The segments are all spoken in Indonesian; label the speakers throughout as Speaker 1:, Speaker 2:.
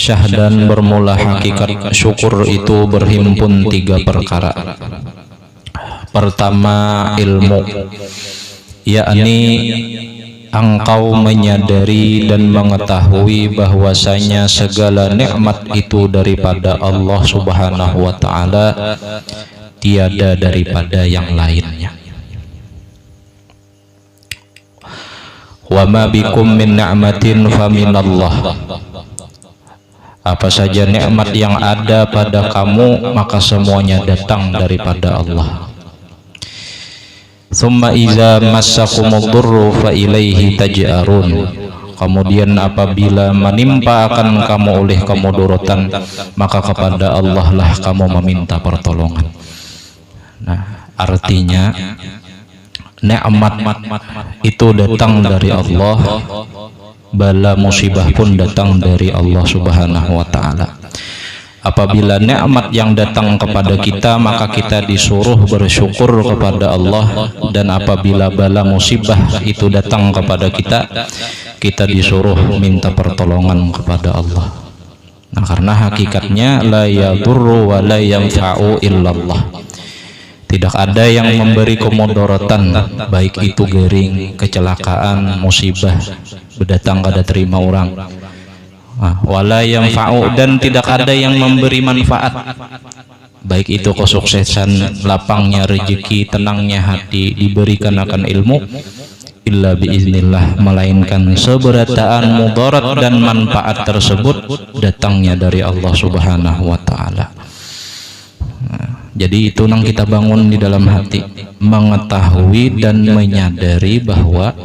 Speaker 1: Syahdan bermula hakikat syukur itu berhimpun tiga perkara. Pertama, ilmu, yakni engkau menyadari dan mengetahui bahwasanya segala nikmat itu daripada Allah Subhanahu wa ta'ala, tiada daripada yang lainnya. Wa ma bikum min ni'matin faminallah. Apa saja nikmat yang ada pada kamu, maka semuanya datang daripada Allah. Tsumma iza massakumud durru fa ilaihi taj'arun. Kemudian apabila menimpa akan kamu oleh kemudorotan, maka kepada Allah lah kamu meminta pertolongan. Nah, artinya nikmat itu datang dari Allah, bala musibah pun datang dari Allah Subhanahu wa ta'ala. Apabila nikmat yang datang kepada kita, maka kita disuruh bersyukur kepada Allah, dan apabila bala musibah itu datang kepada kita, kita disuruh minta pertolongan kepada Allah. Nah, karena hakikatnya la yadurru wa la yanfa'u illallah. Tidak ada yang memberi kemudaratan, baik itu gering, kecelakaan, musibah, berdatang kada terima orang. Wala yanfa'u, dan tidak ada yang memberi manfaat, baik itu kesuksesan, lapangnya rezeki, tenangnya hati, diberikan akan ilmu, illa biiznillah, melainkan seberataan mudarat dan manfaat tersebut datangnya dari Allah Subhanahu wa ta'ala. Jadi itu yang kita bangun di dalam hati, mengetahui dan menyadari bahwa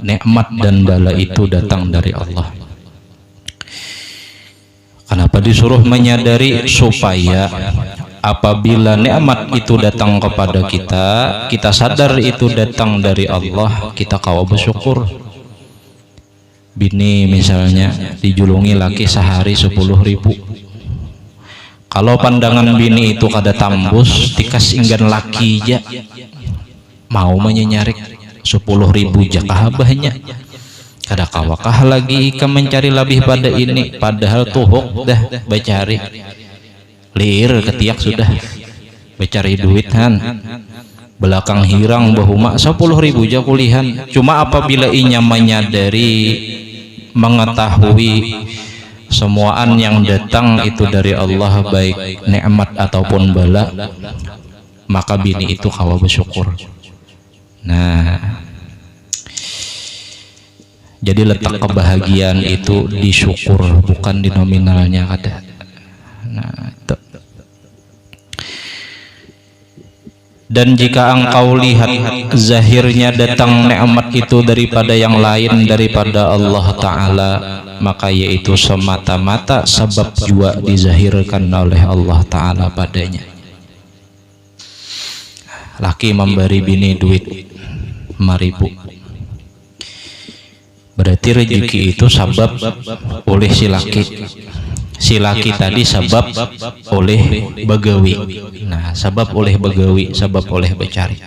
Speaker 1: nikmat dan bala itu datang dari Allah. Kenapa disuruh menyadari? Supaya apabila nikmat itu datang kepada kita, kita sadar itu datang dari Allah, kita kawa bersyukur. Bini misalnya dijulungi laki sehari 10.000. Kalau pandangan bini itu kada tambus, tikas inggan laki aja mau menyenyarik 10.000 jakah abahnya, kada kawakah lagi ika mencari lebih pada ini, padahal tuhuk dah becari lir ketiak sudah becari duitan belakang hirang bahuma 10.000 aja kulihan. Cuma apabila inya menyadari, mengetahui semuaan yang datang itu dari Allah, baik nikmat ataupun bala, maka bini itu kawa bersyukur. Nah, jadi letak kebahagiaan itu di syukur, bukan di nominalnya kada. Nah, itu. Dan jika engkau lihat zahirnya datang nikmat itu daripada yang lain daripada Allah Ta'ala, maka yaitu semata-mata sebab jua dizahirkan oleh Allah Ta'ala padanya. Laki memberi bini duit 5.000, berarti rezeki itu sebab oleh si laki. Si laki tadi sebab oleh begawi. Nah, sebab oleh begawi, sebab oleh becari.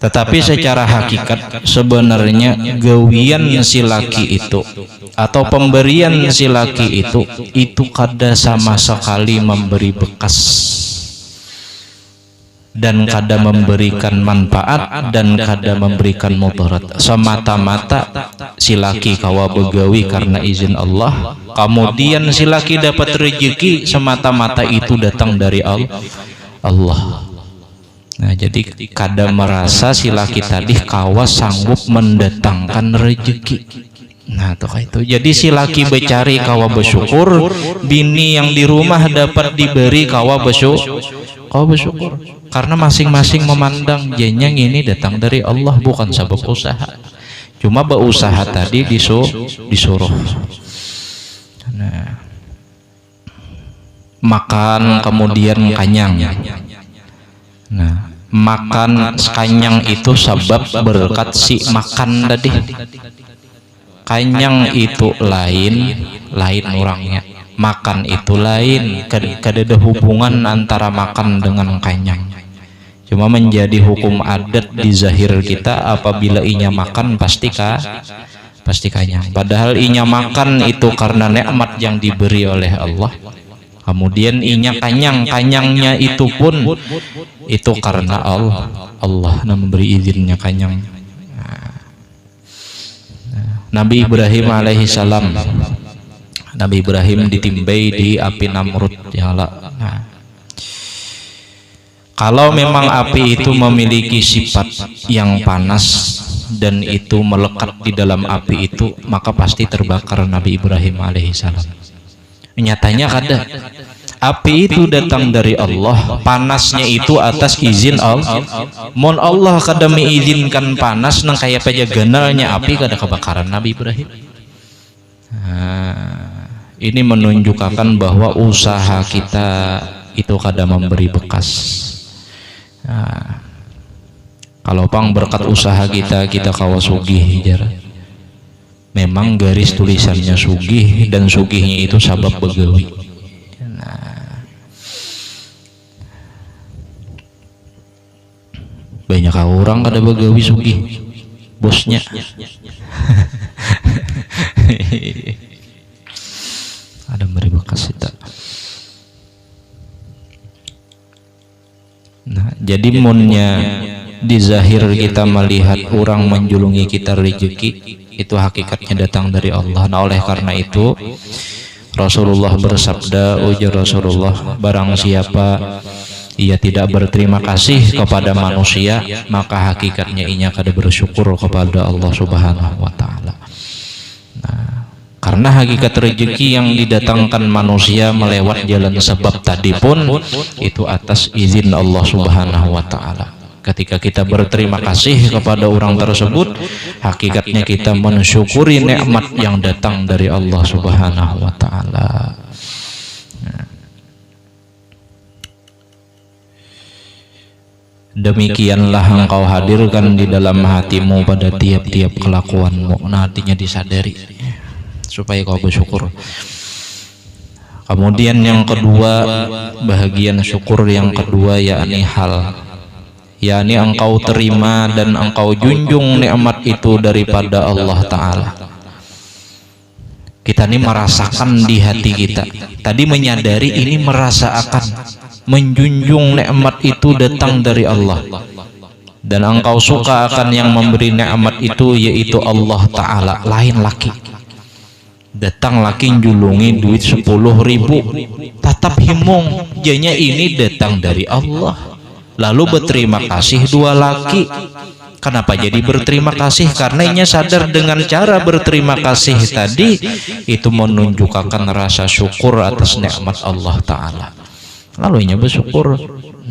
Speaker 1: Tetapi secara hakikat sebenarnya gawian si laki itu atau pemberian si laki itu kada sama sekali memberi bekas dan kada memberikan manfaat dan kada memberikan mudarat. Semata-mata si laki kawa begawi karena izin Allah, kemudian si laki dapat rezeki, semata-mata itu datang dari Allah. Nah, jadi kada merasa si laki tadi kawa sanggup mendatangkan rezeki. Nah, itu. Jadi si laki becari kawa bersyukur, bini yang di rumah dapat diberi kawa bersyukur. Karena masing-masing memandang jenyang ini datang dari Allah, bukan sebab usaha. Cuma berusaha tadi disuruh. Nah, makan kemudian kanyang. Nah, makan kanyang itu sebab berkat si makan tadi. Kanyang itu lain orangnya, makan itu lain. Kada ada hubungan antara makan dengan kanyang. Cuma menjadi hukum adat di zahir kita, apabila inya makan pasti pasti kanyang. Padahal inya makan itu karena nikmat yang diberi oleh Allah. Kemudian inya kanyangnya itu pun itu karena Allah memberi izinnya kanyang. Nabi Ibrahim alaihi salam, Nabi Ibrahim ditimbai di api Namrud nyala. Kalau memang api itu memiliki sifat yang panas dan itu melekat di dalam api itu, maka pasti terbakar Nabi Ibrahim alaihissalam. Nyatanya kada, api itu datang dari Allah, panasnya itu atas izin Allah. Mon Allah kada mengizinkan panas nang kayak aja ganalnya api kada kebakaran Nabi Ibrahim. Ini menunjukkan bahwa usaha kita itu kada memberi bekas. Kalau pang berkat usaha kita kawa sugih jar. Memang garis tulisannya sugih dan sugihnya itu sabab begawi. Banyak orang kada begawi sugih bosnya. Ada beri bekas kita. Nah, jadi munnya di zahir kita melihat orang menjulungi kita rezeki, itu hakikatnya datang dari Allah. Nah, oleh karena itu Rasulullah bersabda, ujar Rasulullah, barang siapa ia tidak berterima kasih kepada manusia, maka hakikatnya ia kada bersyukur kepada Allah Subhanahu wa taala. Nah, karena hakikat rezeki yang didatangkan manusia melewat jalan sebab tadi pun itu atas izin Allah Subhanahu wa taala. Ketika kita berterima kasih kepada orang tersebut, hakikatnya kita mensyukuri nikmat yang datang dari Allah Subhanahu wa taala. Demikianlah engkau hadirkan di dalam hatimu pada tiap-tiap kelakuanmu. Nah, artinya disadari supaya kau bersyukur. Kemudian yang kedua, bahagian syukur yang kedua yakni hal, yakni engkau terima dan engkau junjung nikmat itu daripada Allah Ta'ala. Kita ini merasakan di hati kita, tadi menyadari ini merasakan, menjunjung nikmat itu datang dari Allah, dan engkau suka akan yang memberi nikmat itu yaitu Allah Ta'ala, lain laki. Datang laki julungi duit 10.000, tatap himung janya ini datang dari Allah. Lalu berterima kasih dua laki. Kenapa jadi berterima kasih? Karena ia sadar dengan cara berterima kasih tadi itu menunjukkan rasa syukur atas nikmat Allah Ta'ala. Lalu ia bersyukur,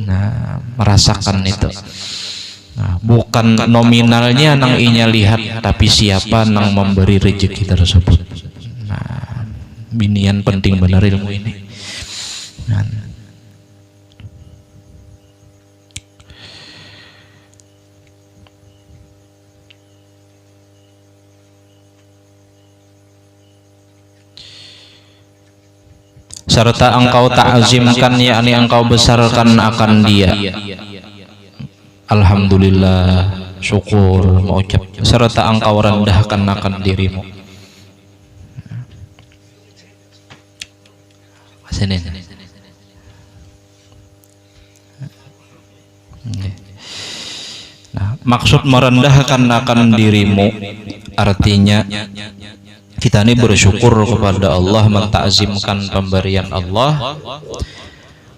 Speaker 1: nah, merasakan itu. Nah, bukan nominalnya nang inya lihat, tapi siapa nang memberi rezeki tersebut. Nah, binian penting benar ilmu ini. Nah, serta engkau ta'zimkan, yakni engkau besarkan akan dia. Alhamdulillah, syukur, mengucap, serta engkau rendahkan akan dirimu. Sini. Nah, maksud merendahkan akan dirimu artinya kita ini bersyukur kepada Allah, mentakzimkan pemberian Allah,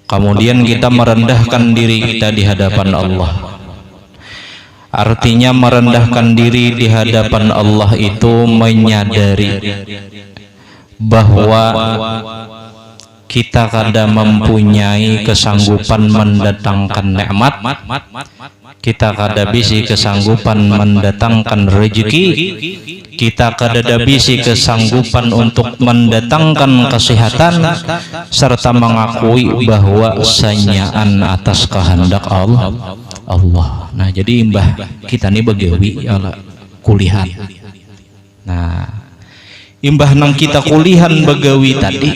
Speaker 1: kemudian kita merendahkan diri kita di hadapan Allah. Artinya merendahkan diri di hadapan Allah itu menyadari bahwa kita kadang mempunyai kesanggupan mendatangkan nikmat, kita kada bisi kesanggupan mendatangkan rezeki, kita kada bisi kesanggupan untuk mendatangkan kesehatan, serta mengakui bahwa sanyaan atas kehendak Allah. Nah, jadi imbah kita ini begawi kulihan. Nah, imbah nang kita kulihan begawi tadi,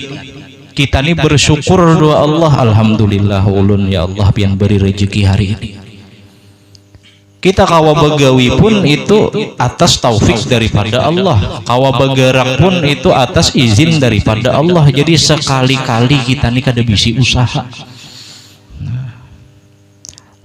Speaker 1: kita ini bersyukur doa Allah, alhamdulillah ulun ya Allah pian beri rezeki hari ini. Kita kawa begawi pun itu atas taufik daripada Allah, kawa begerak pun itu atas izin daripada Allah. Jadi sekali-kali kita nih kada bisi usaha.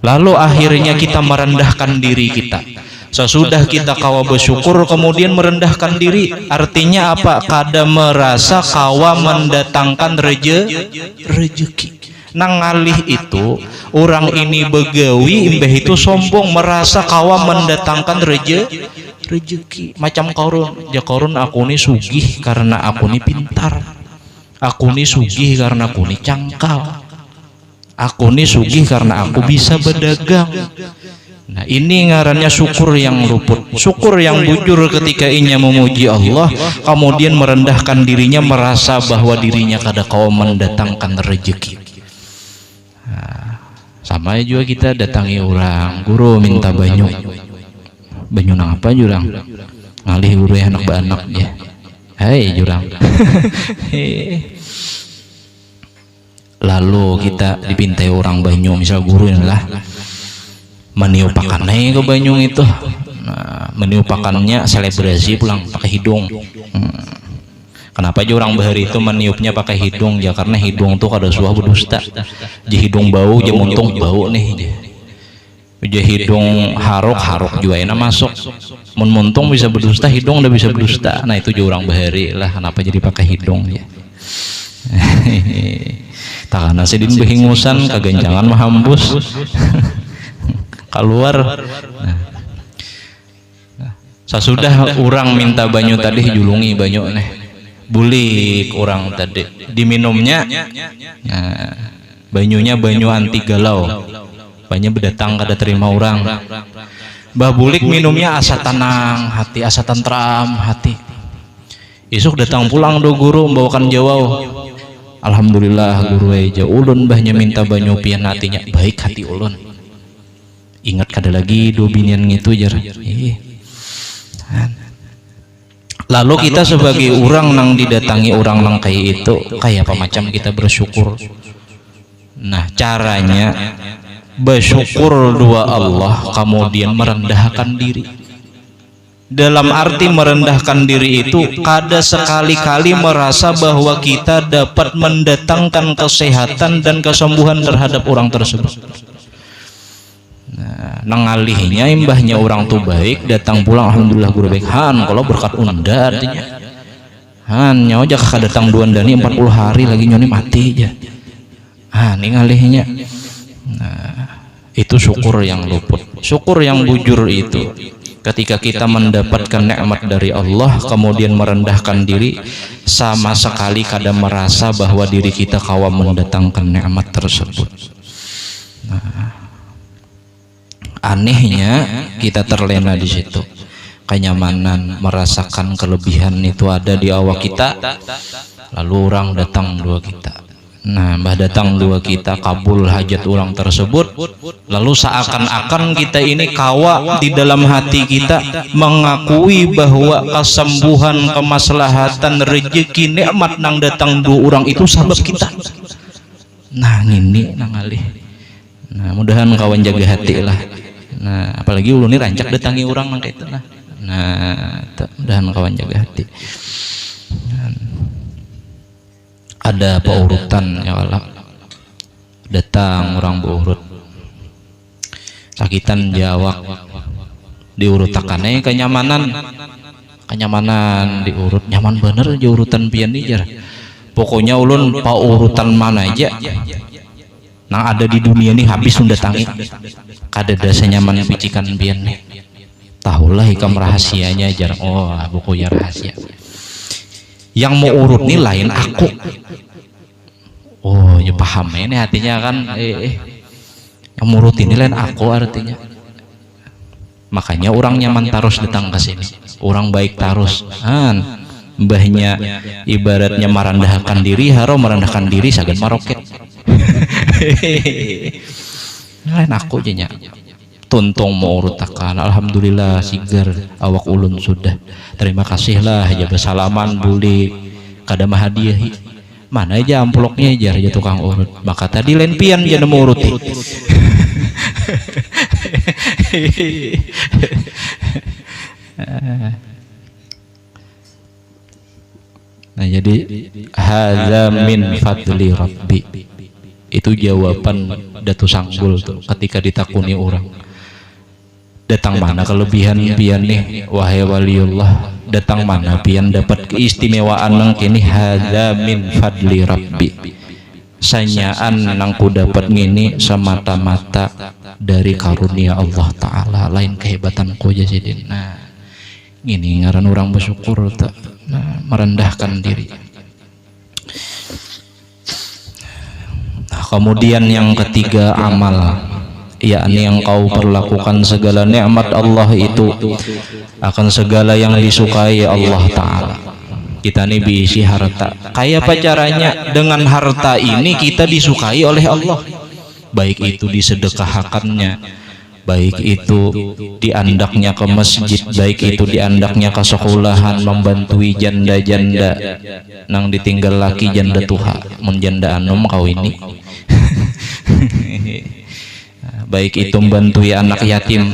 Speaker 1: Lalu akhirnya kita merendahkan diri kita. Sesudah kita kawa bersyukur kemudian merendahkan diri. Artinya apa? Kada merasa kawa mendatangkan rezeki. Nang ngalih itu orang ini begawi imbah itu sombong, merasa kawa mendatangkan rezeki. Macam korun, ya korun aku ini sugih karena aku ini pintar, aku ini sugih karena aku ini cangkal, aku ini sugih karena aku bisa berdagang. Nah ini ngarannya syukur yang luput, syukur yang bujur ketika inya memuji Allah kemudian merendahkan dirinya, merasa bahwa dirinya kada kawa mendatangkan rezeki. Sama juga kita datangi orang, guru minta banyu nang apa jurang ngalih guru ya anak banak ya, hai jurang. Lalu kita dipintai orang banyu, misal guru lah meniupakannya ke banyu itu. Nah, meniupakannya selebrasi pulang pakai hidung. Kenapa aja orang bahari itu meniupnya pakai hidung? Ya karena hidung tuh kada suah berdusta. Ji hidung bau, ji muntung bau nih. Ji hidung haruk juga enak masuk. Mun muntung bisa berdusta, hidung udah bisa berdusta. Nah itu juga orang bahari lah. Kenapa jadi pakai hidung ya? Takana sedin behingusan kaganjangan mahambus. Keluar. Sesudah orang minta banyu tadi julungi banyu nih. Bulik orang tadi diminumnya. Nah, banyunya banyu anti galau, banyak berdatang kada terima orang. Bah bulik minumnya asa tenang hati, asa tentram hati. Isuk datang pulang do guru membawakan jawau. Alhamdulillah guru aja ulun bahnya minta banyu pian hatinya baik hati ulun. Ingat kada lagi do binian gitu jar. Lalu kita sebagai orang nang didatangi orang nang kayak itu, kayak apa macam kita bersyukur. Nah caranya bersyukur dua Allah kemudian merendahkan diri. Dalam arti merendahkan diri itu kada sekali-kali merasa bahwa kita dapat mendatangkan kesehatan dan kesembuhan terhadap orang tersebut. Nah, nangalihnya imbahnya orang tuh baik, datang pulang alhamdulillah guru baik. Han kalau berkat unda artinya han nyawa aja kakak datang duan dani 40 hari lagi nyoni mati aja. Ini ngalihnya. Nah, itu syukur yang luput, syukur yang bujur itu ketika kita mendapatkan nikmat dari Allah kemudian merendahkan diri, sama sekali kada merasa bahwa diri kita kawa mendatangkan nikmat tersebut. Nah, anehnya kita terlena di situ, kenyamanan, merasakan kelebihan itu ada di awak kita. Lalu orang datang dua kita, nah mbah datang dua kita kabul hajat orang tersebut. Lalu seakan-akan kita ini kawa di dalam hati kita mengakui bahwa kesembuhan, kemaslahatan, rezeki, nikmat nang datang dua orang itu sabab kita. Nah ini nang alih. Nah mudahan kawan jaga hati lah. Nah apalagi ulun ini rancak datangi orang nang itu lah. Nah mudahan kawan jaga hati. Ada paurutan ya Allah, datang orang berurut sakitan jawab diurutakannya kenyamanan diurut nyaman bener aja urutan pian nih. Pokoknya ulun paurutan mana aja nang ada di dunia ini habis mendatangi kada dasa nyaman picikan pian nih. Tahulah hikam rahasianya jar. Oh pokoknya rahasia yang mau urut nih lain aku. Oh ya paham ini hatinya kan yang mau urut ini lain aku artinya. Makanya orang nyaman terus datang ke sini, orang baik terus. Mbahnya ibaratnya merendahkan diri, haro merendahkan diri sagan maroket. Lain aku jenya tuntung mau urutakan. Alhamdulillah sigar awak ulun sudah. Terima kasihlah aja bersalaman buli kada mahadiahi. Mana aja amplopnya aja tukang urut. Maka tadi lain pian jangan mau uruti. Nah, jadi hadza min fadli rabbi. Itu jawaban Datu Sanggul tuh ketika ditakuni orang. Datang mana kelebihan pian nih wahai waliullah? Datang mana pian dapat keistimewaan nang kini? Hadza min fadli rabbi. Sanyaan nang ku dapat ngini semata-mata dari karunia Allah Ta'ala, lain kehebatanku jadi. Nah, ini ngaran orang bersyukur tak, nah, merendahkan diri. Nah, kemudian yang ketiga amal, yakni yang kau perlakukan segala nikmat Allah itu akan segala yang disukai Allah Ta'ala. Kita ini diisi harta, kayak apa caranya? Dengan harta ini kita disukai oleh Allah, baik itu disedekahkannya, baik itu diandaknya ke masjid, baik itu diandaknya ke sekolahan, membantui janda-janda nang ditinggal laki janda tuha, menjanda anom kau ini baik itu membantui anak yatim,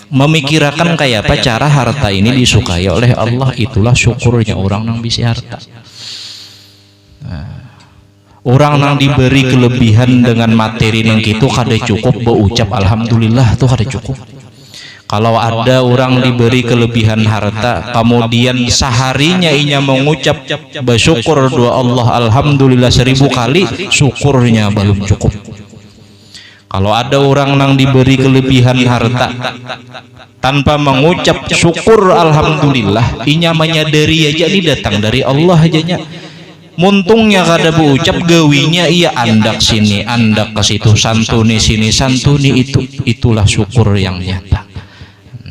Speaker 1: memikirkan kayak apa cara harta ini disukai oleh Allah. Itulah syukurnya orang nang bisa harta. Orang nang diberi kelebihan dengan materi yang gitu kada cukup berucap alhamdulillah tuh kada cukup. Kalau ada orang diberi kelebihan harta kemudian seharinya inya mengucap bersyukur doa Allah alhamdulillah 1000 kali, syukurnya belum cukup. Kalau ada orang nang diberi kelebihan harta tanpa mengucap syukur alhamdulillah, inya menyadari aja ini datang dari Allah ajanya. Muntungnya kada berucap gawinya ia andak sini andak ke situ, santuni sini santuni itu, itulah syukur yang nyata.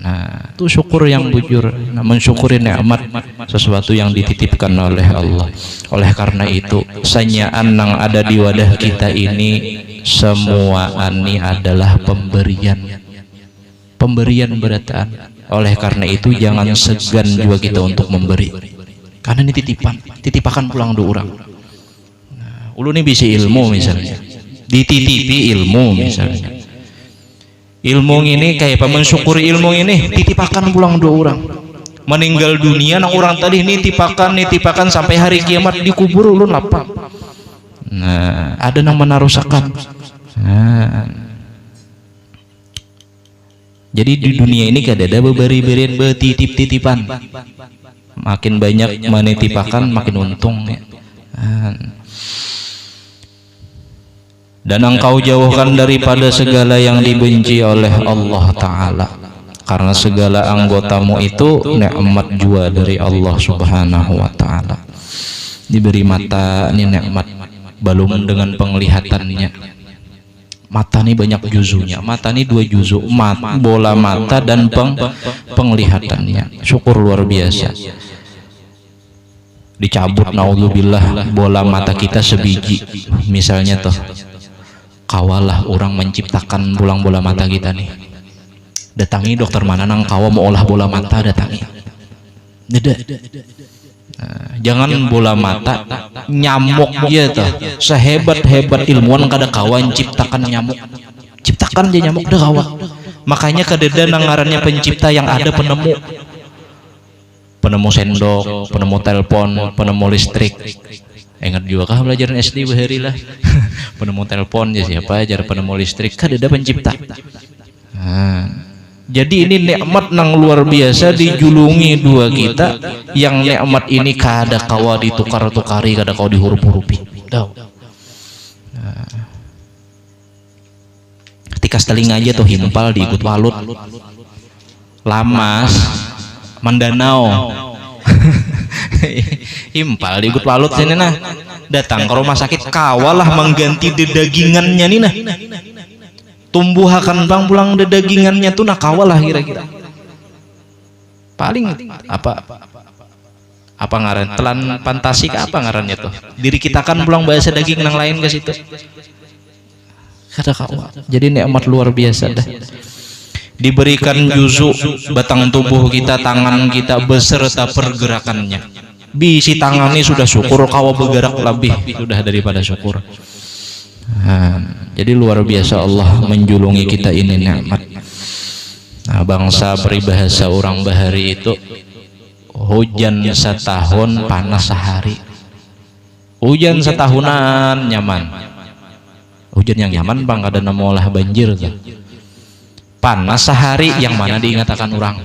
Speaker 1: Nah, itu syukur yang bujur, nah, mensyukuri nikmat sesuatu yang dititipkan oleh Allah. Oleh karena itu sanyaan yang ada di wadah kita ini semua ini adalah pemberian berataan. Oleh karena itu jangan segan juga kita untuk memberi, karena ini titipakan pulang do orang. Nah, ulu ini bisa ilmu misalnya, dititipi ilmu misalnya. Ilmu ini kayak apa? Mensyukuri ilmu ini titipakan pulang do orang. Meninggal dunia nang orang tadi nitipakan sampai hari kiamat dikubur ulun lapang. Nah, ada nang menarusakan. Nah, jadi di dunia ini kada ada beberi-berian betitip-titipan. Makin banyak menitipakan makin untung ya. Dan engkau jauhkan daripada segala yang dibenci oleh Allah Ta'ala, karena segala anggotamu itu nikmat jua dari Allah Subhanahu wa Ta'ala. Diberi mata ini nikmat, belum dengan penglihatannya. Mata ini banyak juzunya, mata ini 2 juzu, bola mata dan penglihatannya. Syukur luar biasa. Dicabut naudzubillah bola mata kita sebiji misalnya toh, kawalah orang menciptakan pulang bola mata kita nih. Datangi dokter mana nang kawa mau olah bola mata, datangi. Dede. Nah, jangan bola mata nyamuk ya toh. Sehebat-hebat ilmuwan kada kawan ciptakan nyamuk. Ciptakan aja nyamuk dah kawan. Makanya kadeda nang ngarannya pencipta yang ada penemu. Penemu sendok, penemu telepon, penemu listrik. Ingat juga kah belajaran SD bahari lah. Penemu telepon ya siapa ajar, penemu listrik kan ada pencipta. Nah, jadi ini nikmat nang luar biasa dijulungi dua kita, yang nikmat ini kada kawa ditukar-tukari, kada kawa dihurup-hurupi. Nah, ketika seteling aja tuh himpal diikut walut, lamas, mendanau. Himpal diikut walut sini nah, datang ke rumah sakit kawalah mengganti dedagingannya nih nah, tumbuh akan bang pulang dedagingannya tuh nah kawalah kira-kira paling apa ngaran telan fantasik apa ngarannya tuh, diri kita kan pulang bahasa daging nang lain ke situ kata kawa. Jadi nikmat luar biasa dah, diberikan juzu batang tubuh kita, tangan kita beserta pergerakannya. Bisi tangani sudah syukur, kawa bergerak lebih sudah daripada syukur. Nah, jadi luar biasa Allah menjulungi kita ini nikmat. Nah, bangsa peribahasa orang bahari itu hujan setahun panas sehari. Hujan setahunan nyaman. Hujan yang nyaman bang ada nama olah banjir kan. Panas sehari yang mana diingatakan orang.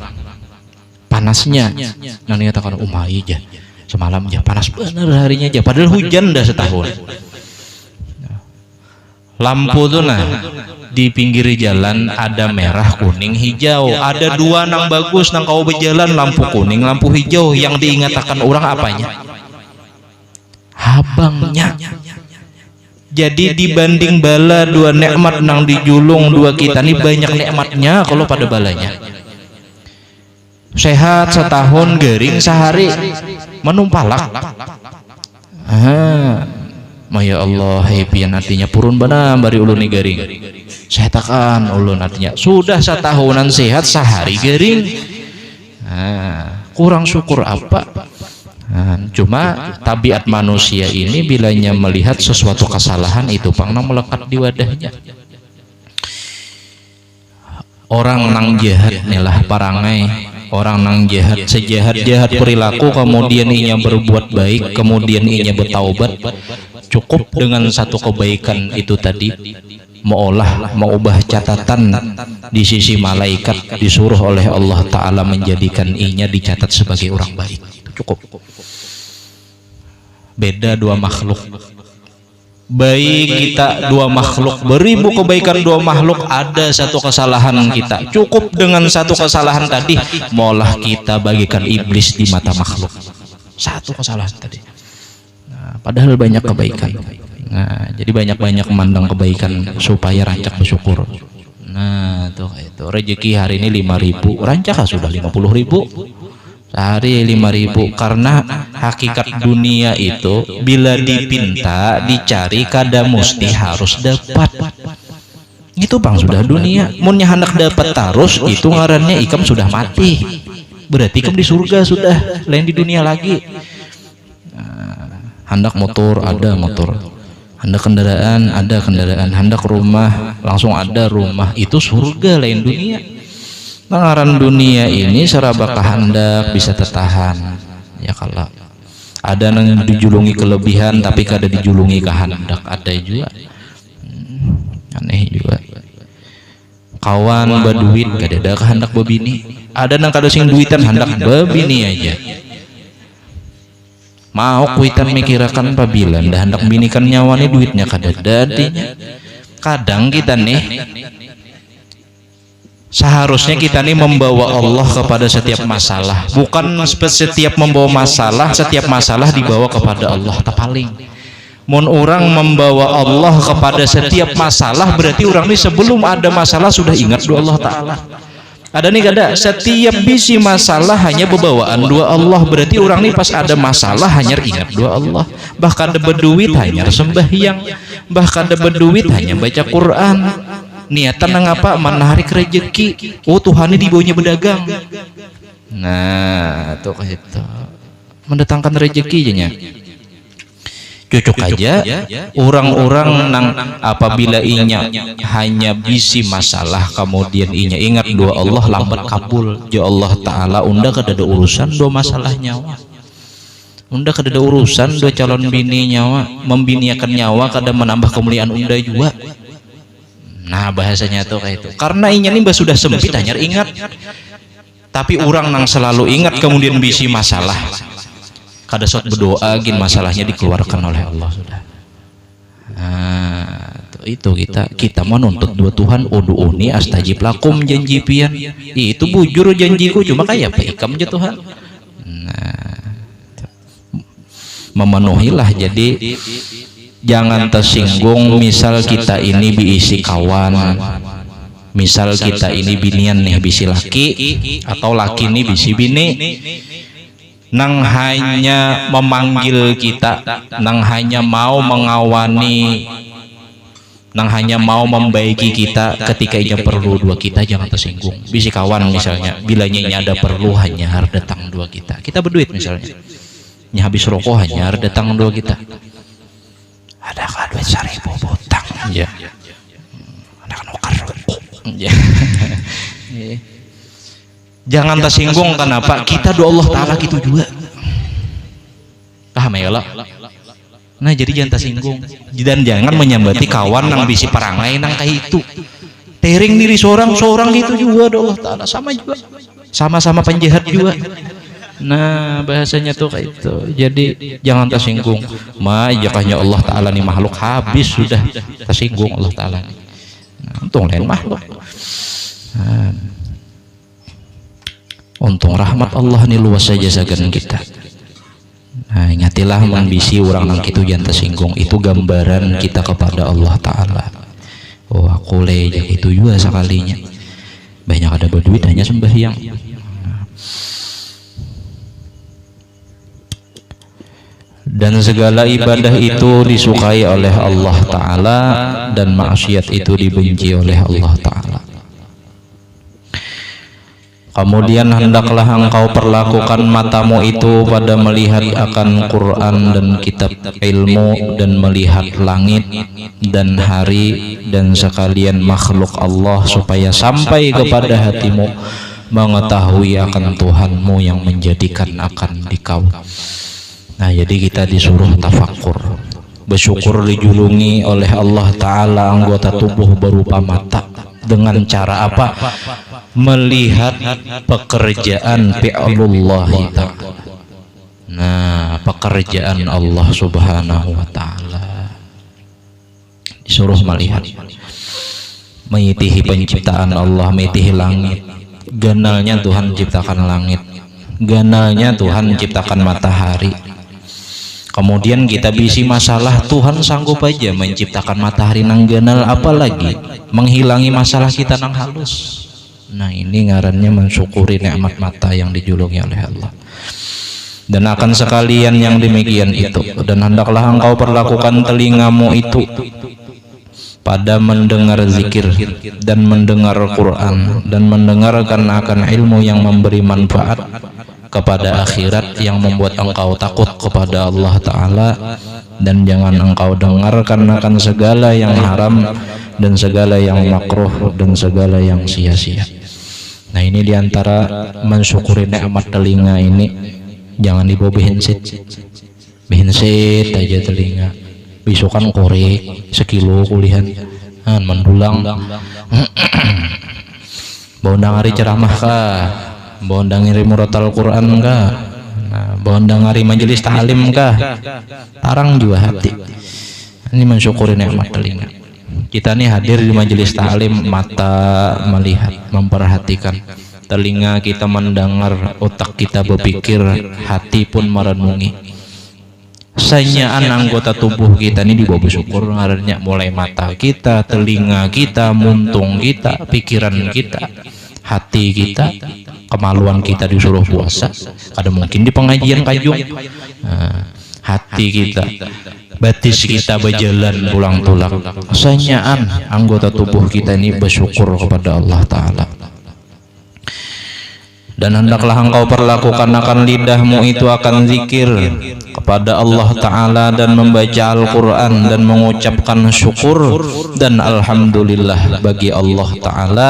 Speaker 1: Panasnya yang diingatakan aja. Semalam aja panas bener harinya aja. Padahal hujan dah setahun. Lampu tuh nah di pinggir jalan ada merah, kuning, hijau. Ada dua nang bagus nang kau berjalan lampu kuning, lampu hijau. Yang diingatakan orang apanya? Habangnya. Jadi dibanding bala dua nikmat nang dijulung dua kita nih banyak nikmatnya kalau pada balanya. Sehat setahun, gering sehari, menumpalak. Ya Allah, pian artinya purun bana bari ulun ni garing. Saya takkan ulun artinya sudah setahunan sehat sehari garing. Kurang syukur apa? Cuma tabiat manusia ini bilanya melihat sesuatu kesalahan itu pangna melekat di wadahnya. Orang nang jahat nilah parangai. Orang nang jahat sejahat-jahat perilaku kemudian inya berbuat baik kemudian inya bertaubat. Cukup dengan satu kebaikan itu tadi mau ubah catatan di sisi malaikat disuruh oleh Allah Ta'ala menjadikan inya dicatat sebagai orang baik. Cukup. Beda dua makhluk. Baik kita dua makhluk, beribu kebaikan dua makhluk, ada satu kesalahan kita. Cukup dengan satu kesalahan tadi maulah kita bagikan iblis di mata makhluk. Satu kesalahan tadi. Padahal banyak kebaikan. Nah, jadi banyak-banyak memandang kebaikan supaya rancak bersyukur. Nah, tuh itu rezeki hari ini 5.000, rancak sudah 50.000. Sehari 5.000 karena hakikat dunia itu bila dipinta dicari kada mesti harus dapat. Itu bang sudah dunia. Munnya hendak dapat terus itu ngarannya ikam sudah mati. Berarti ikam di surga sudah, lain di dunia lagi. Hendak motor ada motor, hendak kendaraan ada kendaraan, hendak rumah langsung ada rumah, itu surga lain dunia. Ngaran dunia ini serabakah hendak bisa tertahan ya kalau ada yang dijulungi kelebihan tapi kada dijulungi kehendak, ada juga aneh juga. Kawan berduit kada ada kehendak bebini, ada nang kada sing duitan hendak bebini aja. Mau kuitan mikirakan pabilan dah hendak binikan nyawa nih duitnya kada dadinya. Kadang kita nih seharusnya kita nih membawa Allah kepada setiap masalah, bukan setiap membawa masalah, setiap masalah dibawa kepada Allah. Tapaling mun orang membawa Allah kepada setiap masalah berarti orang ini sebelum ada masalah sudah ingat dua Allah Ta'ala. Ada nih kada setiap bisi masalah hanya bebawaan dua Allah, berarti orang nih pas ada masalah hanya ingat dua Allah. Bahkan ada berduit hanya sembahyang, bahkan ada berduit hanya baca Quran. Niatan nang apa menarik rezeki. Oh Tuhan ini dibawanya berdagang. Nah, tuh itu mendatangkan rezeki nya. Cocok aja orang-orang nang apabila inya hanya bisi masalah kemudian inya ingat dua Allah lambat kabul. Ya Allah Ta'ala unda kada ada urusan dua masalah nyawa, unda kada ada urusan dua calon bini nyawa, membiniakan nyawa kada menambah kemuliaan unda juga. Nah bahasanya tuh kayak itu karena inya nih sudah sempit hanya ingat, tapi orang nang selalu ingat kemudian bisi masalah kada sot berdoa gin masalahnya dikeluarkan oleh Allah sudah. Nah, itu kita menuntut dua Tuhan udu'uni astajib lakum janji pian. Itu bujur janjiku cuma kayak apa ikam je Tuhan. Nah, memenuhilah jadi jangan tersinggung misal kita ini diisi kawan. Misal kita ini binian nih bisi laki atau laki nih bisi bini. Nang hanya memanggil kita, nang hanya mau mengawani, nang hanya mau membaiki kita ketika ia perlu dua kita, jangan tersinggung. Bisi kawan misalnya, bilanya ini ada perlu hanya harus datang dua kita. Kita berduit misalnya, ini habis rokok hanya harus datang dua kita. Adakah duit 1.000 butang? Ya. Ada nukar rokok. Ya. Jangan tersinggung kenapa kita doa Allah Ta'ala gitu juga. Paham ya Allah? Nah jadi jangan tersinggung dan jangan menyambati kawan yang bisi perangai nang kayak itu. Tering diri seorang gitu juga doa Allah Ta'ala, sama juga. Sama-sama penjahat juga. Nah bahasanya tuh kayak itu. Jadi jangan tersinggung. Jakanya Allah Ta'ala nih makhluk habis sudah tersinggung Allah Ta'ala. Nah, untung lain makhluk. Nah, untung rahmat Allah nih luas saja sagan kita. Nah ingatilah membisi orang nang itu jangan tersinggung. Itu gambaran kita kepada Allah Ta'ala. Oh aku lejak itu juga sekalinya. Banyak ada berduit hanya sembahyang. Dan segala ibadah itu disukai oleh Allah Ta'ala dan maksiat itu dibenci oleh Allah Ta'ala. Kemudian hendaklah engkau perlakukan matamu itu pada melihat akan Quran dan kitab ilmu, dan melihat langit dan hari dan sekalian makhluk Allah, supaya sampai kepada hatimu mengetahui akan Tuhanmu yang menjadikan akan dikau. Nah jadi kita disuruh tafakkur, bersyukur dijulungi oleh Allah Ta'ala anggota tubuh berupa mata. Dengan cara apa? Melihat pekerjaan fi'lullah Ta'ala. Nah pekerjaan Allah Subhanahu wa Ta'ala, disuruh melihat, mengitihi penciptaan Allah, mengitihi langit. Ganalnya Tuhan menciptakan langit, ganalnya Tuhan menciptakan matahari. Kemudian kita bisi masalah, Tuhan sanggup aja menciptakan matahari nang ganal, apalagi menghilangi masalah kita nang halus. Nah ini ngarannya mensyukuri nikmat mata yang dijulungi oleh Allah. Dan akan sekalian yang demikian itu, dan hendaklah engkau perlakukan telingamu itu pada mendengar zikir dan mendengar Quran dan mendengarkan akan ilmu yang memberi manfaat kepada akhirat, yang membuat engkau takut kepada Allah Ta'ala. Dan jangan engkau dengarkan akan segala yang haram dan segala yang makruh dan segala yang sia-sia. Nah ini diantara mensyukuri nikmat telinga ini, jangan dibawa bensin aja telinga, bisukan korek sekilo kulihan mendulang. Bondang hari ceramah kah, bondang ngiri murotal Quran kah, nah, bondang ngari majelis ta'lim kah, tarang juga hati. Ini mensyukuri nikmat telinga. Kita nih hadir di majelis ta'lim, mata melihat, memperhatikan, telinga kita mendengar, otak kita berpikir, hati pun merenungi. Sanyaan anggota tubuh kita ini dibawa bersyukur ngarannya, mulai mata kita, telinga kita, muntung kita, pikiran kita, hati kita, kemaluan kita disuruh puasa, ada mungkin di pengajian kajung. Hati kita, batis kita berjalan pulang tulak. Sanyaan anggota tubuh kita ini bersyukur kepada Allah Ta'ala. Dan hendaklah engkau perlakukan akan lidahmu itu akan zikir kepada Allah Ta'ala dan membaca Al-Quran dan mengucapkan syukur dan alhamdulillah bagi Allah Ta'ala,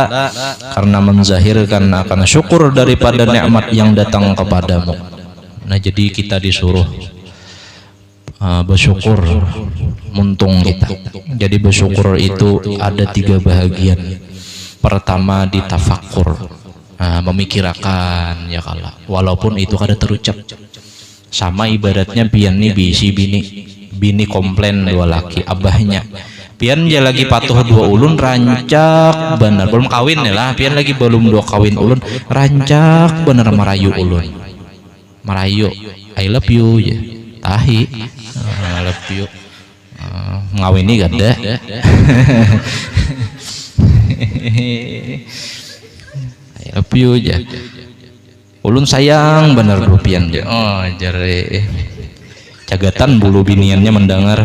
Speaker 1: karena menzahirkan akan syukur daripada nikmat yang datang kepadamu. Nah jadi kita disuruh bersyukur, muntung kita. Jadi bersyukur itu ada 3 bahagian. Pertama ditafakkur, memikirkan ya kalah, walaupun itu kada terucap. Sama ibaratnya pian nih bisi bini komplain 2 laki abahnya, pian dia lagi patuh 2 ulun rancak bener, belum kawin ya lah, pian lagi belum 2 kawin ulun rancak bener merayu ulun, merayu I love you ya tahi, I love you ngawini gada. I love you aja, ulun sayang bener rupian aja. Oh jare cagatan bulu biniannya mendengar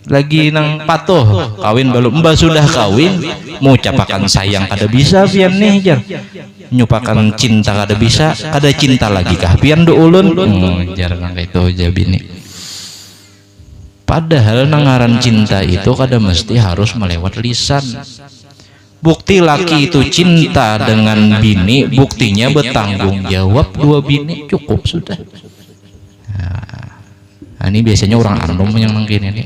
Speaker 1: lagi nang patuh kawin belum, mbak sudah kawin mau capakan sayang kada bisa pian nih jar, nyupakan cinta kada bisa, kada cinta lagi kah pian do ulun. Jar nang itu aja bini. Padahal nangaran cinta itu kada mesti harus melewat lisan. Bukti laki itu cinta dengan bini, buktinya bertanggung jawab 2 bini cukup sudah. Nah, ini biasanya orang andom yang mungkin ini.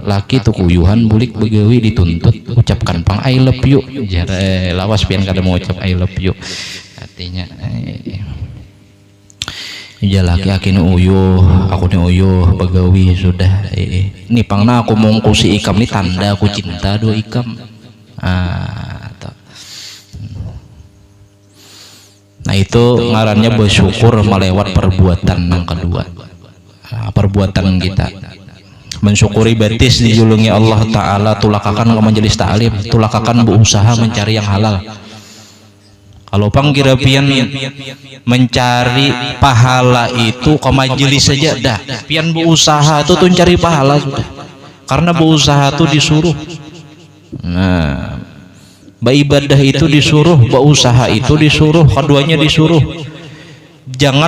Speaker 1: Laki itu kuyuhan bulik begawi dituntut ucapkan pang I love you. Jare lawas pian kada mau ucap I love you. Artinya ya laki akin uyuh, aku nih uyuh begawi sudah. Ini pangna aku mongkusi ikam ini tanda aku cinta 2 ikam. Nah itu ngarannya bersyukur melewat perbuatan yang kedua. Perbuatan kita mensyukuri batis dijulungi Allah Ta'ala, tulakakan ke majelis ta'lim, tulakakan berusaha mencari yang halal. Kalau pangkira pian mencari pahala itu ke majelis saja dah, pian berusaha itu tuh cari pahala sudah, karena berusaha itu disuruh. Nah, beribadah itu disuruh, berusaha itu disuruh, keduanya disuruh. Jangan